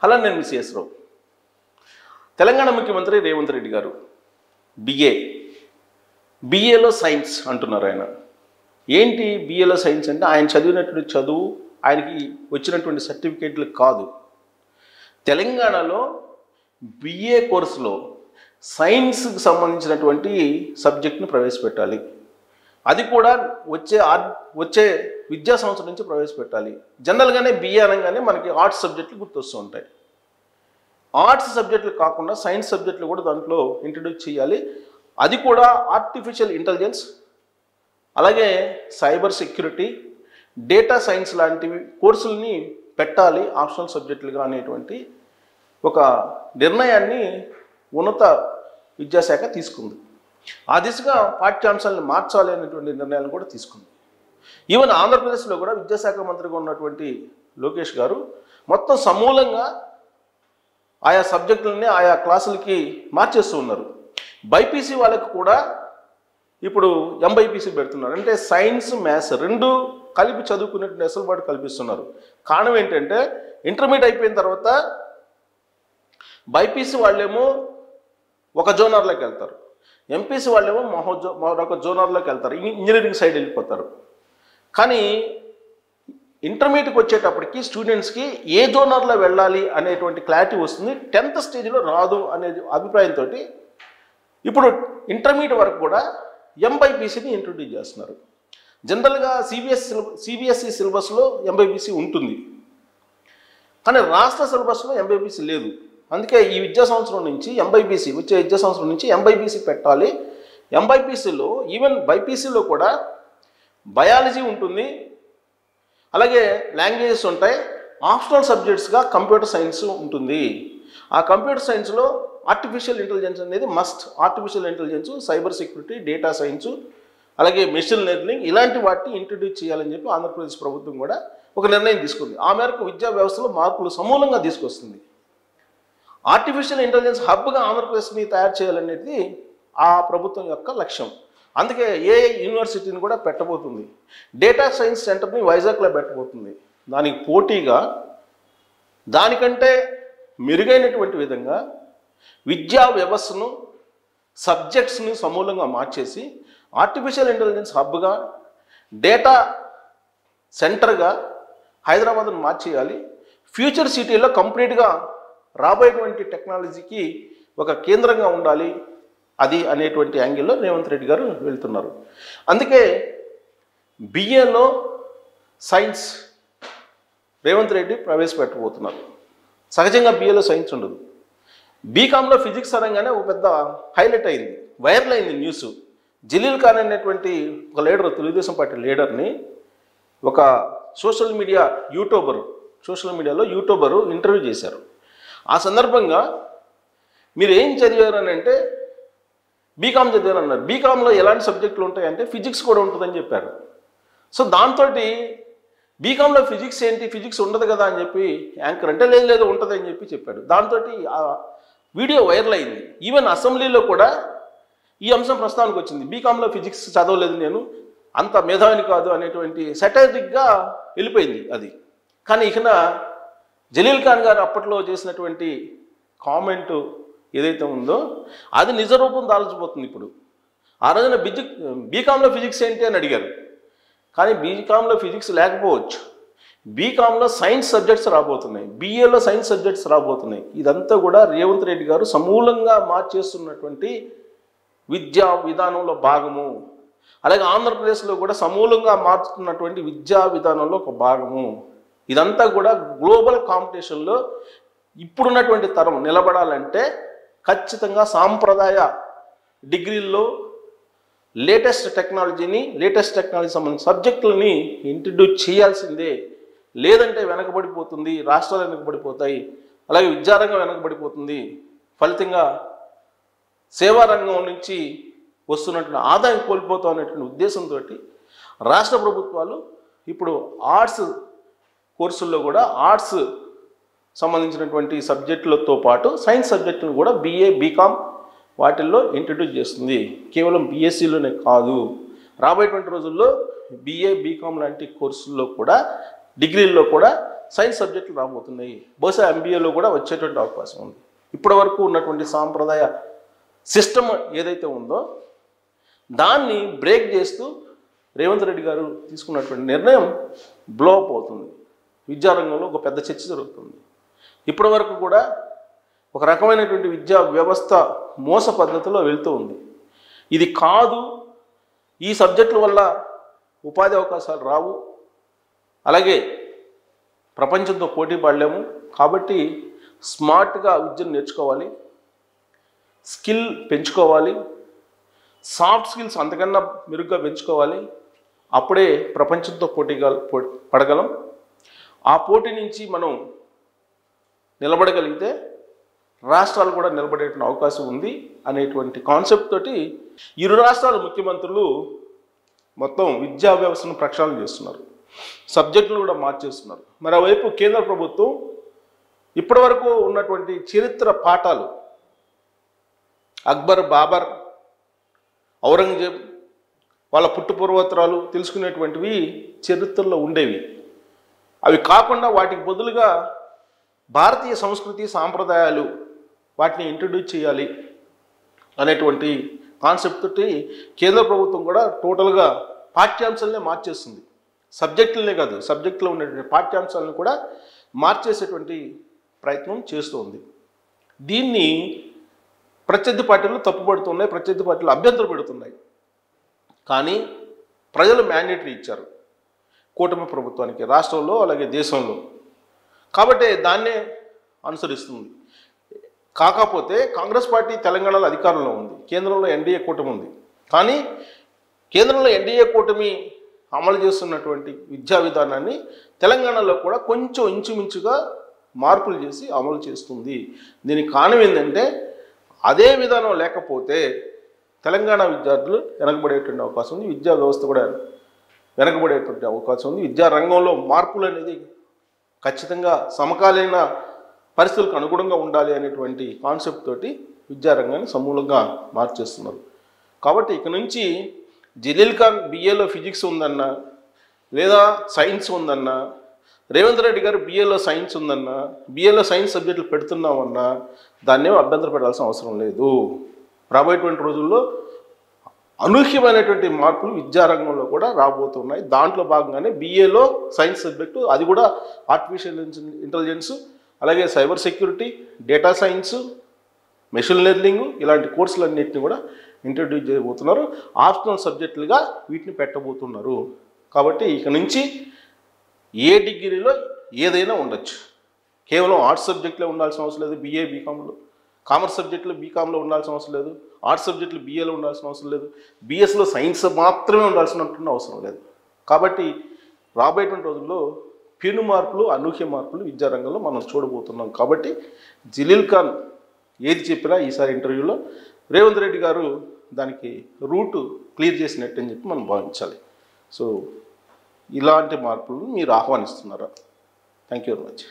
అలా నేను మిస్ రావు. తెలంగాణ ముఖ్యమంత్రి రేవంత్ రెడ్డి గారు బిఏలో సైన్స్ అంటున్నారు. ఆయన ఏంటి బిఏలో సైన్స్ అంటే ఆయన చదివినటువంటి చదువు ఆయనకి వచ్చినటువంటి సర్టిఫికేట్లు కాదు. తెలంగాణలో బిఏ కోర్సులో సైన్స్కి సంబంధించినటువంటి సబ్జెక్ట్ను ప్రవేశపెట్టాలి. అది కూడా వచ్చే విద్యా సంవత్సరం నుంచి ప్రవేశపెట్టాలి. జనరల్గానే బిఏ అనగానే మనకి ఆర్ట్స్ సబ్జెక్టులు గుర్తొస్తూ ఉంటాయి. ఆర్ట్స్ సబ్జెక్టులు కాకుండా సైన్స్ సబ్జెక్టులు కూడా దాంట్లో ఇంట్రడ్యూస్ చేయాలి. అది కూడా ఆర్టిఫిషియల్ ఇంటెలిజెన్స్, అలాగే సైబర్ సెక్యూరిటీ, డేటా సైన్స్ లాంటివి కోర్సుల్ని పెట్టాలి ఆప్షనల్ సబ్జెక్టులుగా అనేటువంటి ఒక నిర్ణయాన్ని ఉన్నత విద్యాశాఖ తీసుకుంది. ఆ దిశగా పాఠ్యాంశాలను మార్చాలి అనేటువంటి నిర్ణయాలను కూడా తీసుకుంది. ఈవెన్ ఆంధ్రప్రదేశ్లో కూడా విద్యాశాఖ మంత్రిగా ఉన్నటువంటి లోకేష్ గారు మొత్తం సమూలంగా ఆయా సబ్జెక్టులని ఆయా క్లాసులకి మార్చేస్తూ ఉన్నారు. బైపీసీ వాళ్ళకు కూడా ఇప్పుడు ఎంబైపీసీ పెడుతున్నారు. అంటే సైన్స్ మ్యాథ్స్ రెండు కలిపి చదువుకునేటువంటి వెసులుబాటు కల్పిస్తున్నారు. కారణం ఏంటంటే ఇంటర్మీడియట్ అయిపోయిన తర్వాత బైపీసీ వాళ్ళేమో ఒక జోనర్లోకి వెళ్తారు, ఎంపీసీ వాళ్ళేమో మరొక జోనర్లోకి వెళ్తారు, ఇంజనీరింగ్ సైడ్ వెళ్ళిపోతారు. కానీ ఇంటర్మీడియట్కి వచ్చేటప్పటికి స్టూడెంట్స్కి ఏ జోనర్లో వెళ్ళాలి అనేటువంటి క్లారిటీ వస్తుంది. 10th స్టేజ్లో రాదు అనే అభిప్రాయంతో ఇప్పుడు ఇంటర్మీడియట్ వరకు కూడా ఎంబైపీసీని ఇంట్రొడ్యూస్ చేస్తున్నారు. జనరల్గా సిబిఎస్ఈ సిలబస్లో ఎంబైపీసీ ఉంటుంది, కానీ రాష్ట్ర సిలబస్లో ఎంబైపీసీ లేదు. అందుకే ఈ విద్యా సంవత్సరం నుంచి వచ్చే విద్యా సంవత్సరం నుంచి ఎంబైపీసీ పెట్టాలి. ఎంబైపీసీలో ఈవెన్ బైపీసీలో కూడా బయాలజీ ఉంటుంది, అలాగే లాంగ్వేజెస్ ఉంటాయి, ఆప్షనల్ సబ్జెక్ట్స్గా కంప్యూటర్ సైన్స్ ఉంటుంది. ఆ కంప్యూటర్ సైన్స్లో ఆర్టిఫిషియల్ ఇంటెలిజెన్స్ అనేది must. Artificial intelligence, cyber security, data science, అలాగే మెషిన్ లెర్నింగ్ ఇలాంటి వాటిని ఇంట్రడ్యూస్ చేయాలని చెప్పి ఆంధ్రప్రదేశ్ ప్రభుత్వం కూడా ఒక నిర్ణయం తీసుకుంది. ఆ మేరకు విద్యా వ్యవస్థలో మార్పులు సమూలంగా తీసుకొస్తుంది. ఆర్టిఫిషియల్ ఇంటెలిజెన్స్ హబ్గా ఆంధ్రప్రదేశ్ని తయారు చేయాలనేది ఆ ప్రభుత్వం యొక్క లక్ష్యం. అందుకే ఏఐ యూనివర్సిటీని కూడా పెట్టబోతుంది. డేటా సైన్స్ సెంటర్ని వైజాగ్లో పెట్టబోతుంది. దానికి పోటీగా దానికంటే మెరుగైనటువంటి విధంగా విద్యా వ్యవస్థను, సబ్జెక్ట్స్ని సమూలంగా మార్చేసి ఆర్టిఫిషియల్ ఇంటెలిజెన్స్ హబ్గా, డేటా సెంటర్గా హైదరాబాద్ను మార్చేయాలి. ఫ్యూచర్ సిటీలో కంప్లీట్గా రాబోయేటువంటి టెక్నాలజీకి ఒక కేంద్రంగా ఉండాలి అది అనేటువంటి యాంగిల్లో రేవంత్ రెడ్డి గారు వెళ్తున్నారు. అందుకే బిఏలో సైన్స్ రేవంత్ రెడ్డి ప్రవేశపెట్టబోతున్నారు. సహజంగా బిఏలో సైన్స్ ఉండదు. బీకామ్లో ఫిజిక్స్ అనగానే ఒక పెద్ద హైలైట్ అయింది, వైరల్ అయింది న్యూస్. జలీల్ ఖాన్ అనేటువంటి ఒక లీడర్, తెలుగుదేశం పార్టీ లీడర్ని ఒక సోషల్ మీడియాలో యూట్యూబరు ఇంటర్వ్యూ చేశారు. ఆ సందర్భంగా మీరు ఏం చదివారు అని అంటే బీకామ్ చదివారు అన్నారు. బీకామ్లో ఎలాంటి సబ్జెక్టులు ఉంటాయంటే ఫిజిక్స్ కూడా ఉంటుందని చెప్పారు. సో దాంతో బీకామ్లో ఫిజిక్స్ ఏంటి, ఫిజిక్స్ ఉండదు కదా అని చెప్పి యాంకర్ అంటే లేదు ఉంటుంది అని చెప్పాడు. దాంతో ఆ వీడియో వైరల్ అయింది. ఈవెన్ అసెంబ్లీలో కూడా ఈ అంశం ప్రస్తావనకు వచ్చింది. బీకామ్లో ఫిజిక్స్ చదవలేదు నేను, అంత మేధావిని కాదు అనేటువంటి సెటరిక్గా వెళ్ళిపోయింది అది. కానీ ఇక జలీల్ ఖాన్ గారు అప్పట్లో చేసినటువంటి కామెంటు ఏదైతే ఉందో అది నిజరూపం దాల్చిపోతుంది ఇప్పుడు. ఆ రోజున బీకామ్లో ఫిజిక్స్ ఏంటి అని అడిగారు, కానీ బీకామ్లో ఫిజిక్స్ లేకపోవచ్చు. బీకామ్లో సైన్స్ సబ్జెక్ట్స్ రాబోతున్నాయి, బిఏలో సైన్స్ సబ్జెక్ట్స్ రాబోతున్నాయి. ఇదంతా కూడా రేవంత్ రెడ్డి గారు సమూలంగా మార్చేస్తున్నటువంటి విద్యా విధానంలో భాగము. అలాగే ఆంధ్రప్రదేశ్లో కూడా సమూలంగా మార్చుతున్నటువంటి విద్యా విధానంలో ఒక భాగము. ఇదంతా కూడా గ్లోబల్ కాంపిటీషన్లో ఇప్పుడున్నటువంటి తరం నిలబడాలంటే ఖచ్చితంగా సాంప్రదాయ డిగ్రీల్లో లేటెస్ట్ టెక్నాలజీ సంబంధించిన సబ్జెక్టులని ఇంట్రడ్యూస్ చేయాల్సిందే. లేదంటే వెనకబడిపోతుంది, రాష్ట్రాలు వెనకబడిపోతాయి, అలాగే విద్యారంగం వెనకబడిపోతుంది. ఫలితంగా సేవారంగం నుంచి వస్తున్నటువంటి ఆదాయం కోల్పోతాం అనేటువంటి ఉద్దేశంతో రాష్ట్ర ప్రభుత్వాలు ఇప్పుడు ఆర్ట్స్ కోర్సుల్లో కూడా ఆర్ట్స్ సంబంధించినటువంటి సబ్జెక్టులతో పాటు సైన్స్ సబ్జెక్టును కూడా బిఏ, బీకామ్ వాటిల్లో ఇంట్రడ్యూస్ చేస్తుంది. కేవలం బీఎస్సీలోనే కాదు, రాబోయేటువంటి రోజుల్లో బిఏ, బీకామ్ లాంటి కోర్సుల్లో కూడా, డిగ్రీల్లో కూడా సైన్స్ సబ్జెక్టులు రాబోతున్నాయి. బహుశా ఎంబీఏలో కూడా వచ్చేటువంటి అవకాశం ఉంది. ఇప్పటి వరకు ఉన్నటువంటి సాంప్రదాయ సిస్టమ్ ఏదైతే ఉందో దాన్ని బ్రేక్ చేస్తూ రేవంత్ రెడ్డి గారు తీసుకున్నటువంటి నిర్ణయం బ్లోఅప్ అవుతుంది. విద్యారంగంలో ఒక పెద్ద చర్చ జరుగుతుంది. ఇప్పటి వరకు కూడా ఒక రకమైనటువంటి విద్యా వ్యవస్థ మోస పద్ధతిలో వెళ్తూ ఉంది. ఇది కాదు, ఈ సబ్జెక్టుల వల్ల ఉపాధి అవకాశాలు రావు, అలాగే ప్రపంచంతో పోటీ పడలేము, కాబట్టి స్మార్ట్గా విద్యను నేర్చుకోవాలి, స్కిల్ పెంచుకోవాలి, సాఫ్ట్ స్కిల్స్ అంతకన్నా మెరుగ్గా పెంచుకోవాలి, అప్పుడే ప్రపంచంతో పడగలం. ఆ పోటీ నుంచి మనం నిలబడగలిగితే రాష్ట్రాలు కూడా నిలబడేటువంటి అవకాశం ఉంది అనేటువంటి కాన్సెప్ట్ తోటి ఇరు రాష్ట్రాల ముఖ్యమంత్రులు మొత్తం విద్యా వ్యవస్థను ప్రక్షాళన చేస్తున్నారు. సబ్జెక్టులు కూడా మార్చేస్తున్నారు. మరోవైపు కేంద్ర ప్రభుత్వం ఇప్పటి వరకు ఉన్నటువంటి చరిత్ర పాఠాలు, అక్బర్, బాబర్, ఔరంగజేబ్ వాళ్ళ పుట్టుపూర్వోత్తరాలు తెలుసుకునేటువంటివి చరిత్రలో ఉండేవి. అవి కాకుండా వాటికి బదులుగా భారతీయ సంస్కృతి సాంప్రదాయాలు వాటిని ఇంట్రడ్యూస్ చేయాలి అనేటువంటి కాన్సెప్ట్ తోటి కేంద్ర ప్రభుత్వం కూడా టోటల్గా పాఠ్యాంశాలనే మార్చేస్తుంది. సబ్జెక్టులనే కాదు, సబ్జెక్టులో ఉన్నటువంటి పాఠ్యాంశాలను కూడా మార్చేసేటువంటి ప్రయత్నం చేస్తుంది. దీన్ని ప్రత్యర్థి పార్టీలు తప్పుపడుతున్నాయి, ప్రత్యర్థి పార్టీలు అభ్యంతరం పెడుతున్నాయి. కానీ ప్రజలు మ్యాండేటరీ ఇచ్చారు కూటమి ప్రభుత్వానికి, రాష్ట్రంలో అలాగే దేశంలో. కాబట్టి దాన్నే అనుసరిస్తుంది. కాకపోతే కాంగ్రెస్ పార్టీ తెలంగాణలో అధికారంలో ఉంది, కేంద్రంలో ఎన్డీఏ కూటమి ఉంది. కానీ కేంద్రంలో ఎన్డీఏ కూటమి అమలు చేస్తున్నటువంటి విద్యా విధానాన్ని తెలంగాణలో కూడా కొంచెం ఇంచుమించుగా మార్పులు చేసి అమలు చేస్తుంది. దీనికి కారణం ఏంటంటే అదే విధానం లేకపోతే తెలంగాణ విద్యార్థులు వెనకబడేటువంటి అవకాశం ఉంది, విద్యా వ్యవస్థ కూడా వెనకబడేటువంటి అవకాశం ఉంది. విద్యా రంగంలో మార్పులు అనేది ఖచ్చితంగా సమకాలీన పరిస్థితులకు అనుగుణంగా ఉండాలి అనేటువంటి కాన్సెప్ట్ తోటి విద్యారంగాన్ని సమూలంగా మార్చేస్తున్నారు. కాబట్టి ఇక నుంచి జలీల్ ఖాన్ బిఏలో ఫిజిక్స్ ఉందన్నా, లేదా సైన్స్ ఉందన్నా, రేవంత్ రెడ్డి గారు బిఏలో సైన్స్ ఉందన్నా, బిఏలో సైన్స్ సబ్జెక్టులు పెడుతున్నామన్నా దాన్నేమో అభ్యంతర పెట్టాల్సిన అవసరం లేదు. రాబోయేటువంటి రోజుల్లో అనూహ్యమైనటువంటి మార్పులు విద్యారంగంలో కూడా రాబోతున్నాయి. దాంట్లో భాగంగానే బిఏలో సైన్స్ సబ్జెక్టు, అది కూడా ఆర్టిఫిషియల్ ఇంటెలిజెన్స్, అలాగే cyber security, data science, machine learning ఇలాంటి కోర్సులన్నింటినీ కూడా ఇంట్రడ్యూస్ చేయబోతున్నారు. ఆప్షనల్ సబ్జెక్టులుగా వీటిని పెట్టబోతున్నారు. కాబట్టి ఇక నుంచి ఏ డిగ్రీలో ఏదైనా ఉండొచ్చు. కేవలం ఆర్ట్స్ సబ్జెక్టులో ఉండాల్సిన అవసరం లేదు, బిఏ బీకామ్లో. కామర్స్ సబ్జెక్టులు బీకామ్లో ఉండాల్సిన అవసరం లేదు, ఆర్ట్స్ సబ్జెక్టులు బిఏలో ఉండాల్సిన అవసరం లేదు, బిఎస్లో సైన్స్ మాత్రమే ఉండాల్సిన అవసరం లేదు. కాబట్టి రాబోయేటువంటి రోజుల్లో పెను మార్పులు, అనూహ్య మార్పులు విద్యారంగంలో మనం చూడబోతున్నాం. కాబట్టి జలీల్ ఖాన్ ఏది చెప్పినా ఈసారి ఇంటర్వ్యూలో రేవంత్ రెడ్డి గారు దానికి రూట్ క్లియర్ చేసినట్టు అని చెప్పి మనం భావించాలి. సో ఇలాంటి మార్పులను మీరు ఆహ్వానిస్తున్నారా? Thank you very much.